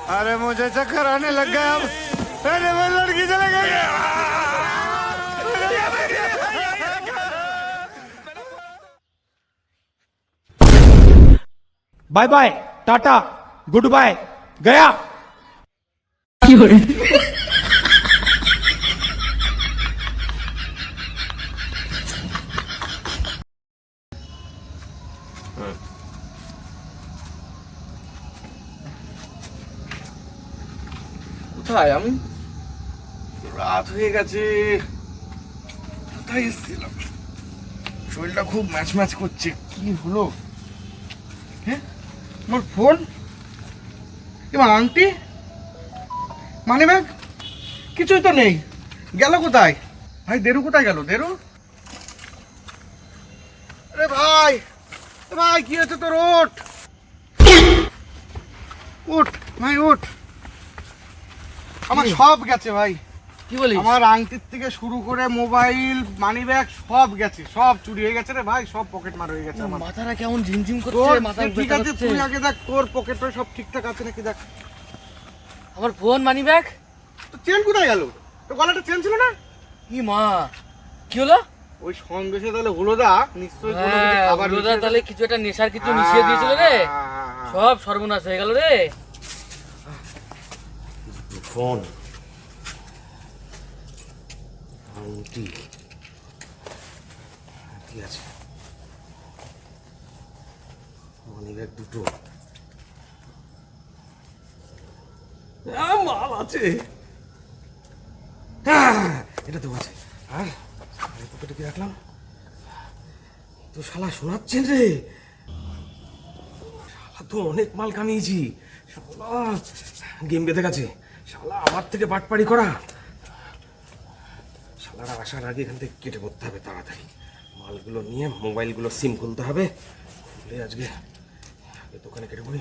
अरे मुझे चक्कर आने लग गया अब। अरे वो लड़की चले गई। Bye bye tata goodbye गया। কোথায় আমি? রাত হয়ে গেছে। কোথায় এসেছিলাম? শরীরটা খুব ম্যাচ ম্যাচ করছে। কি হলো? হ্যাঁ, আমার ফোন, এবার আংটি, মানি ব্যাগ, কিছুই তো নেই। গেল কোথায়? ভাই দেরু কোথায় গেল? দেরু, আরে ভাই, ভাই কি হয়েছে তোর? ওঠ ওঠ ভাই ওঠ। আমার সব গেছে ভাই। কি বলিস? আমার আংটির থেকে শুরু করে মোবাইল, মানি ব্যাগ সব গেছে, সব চুরি হয়ে গেছে রে ভাই, সব পকেট মার হয়ে গেছে আমার। মাথাটা কেমন ঝিমঝিম তোর করছে, মাথা ঠিক আছে, তুই আগে দেখ তোর পকেটে সব ঠিকঠাক আছে নাকি দেখ। আমার ফোন, মানি ব্যাগ। তো চেন কোথায় গেল? তো গলাটা চেন ছিল না? কি মা, কি হলো? ওই সন্দেশে তাহলে হলোদা নিশ্চয়ই কোনো কিছু হ্যাঁ, খাবার হলুদা তাহলে কিছু একটা নেশার কিছু মিশিয়ে দিয়েছিল রে। সব সর্বনাশ হয়ে গেল রে। ফোন, আংটি, কি আছে? মানি ব্যাগ দুটো, মাল আছে। এটা তো আছে। আর পকেটে কি রাখলাম? তো শালা শোনাচ্ছেন রে, শালা তো অনেক মাল কামিয়েছি। শালা গেম বেঁধে গেছে। শালা আমার থেকে বাটপাড়ি করা। শালারা আসার আগে এখান থেকে কেটে পড়তে হবে তাড়াতাড়ি। মালগুলো নিয়ে মোবাইলগুলো সিম খুলতে হবে। খুলে আজকে দোকানে কেটে পড়ি।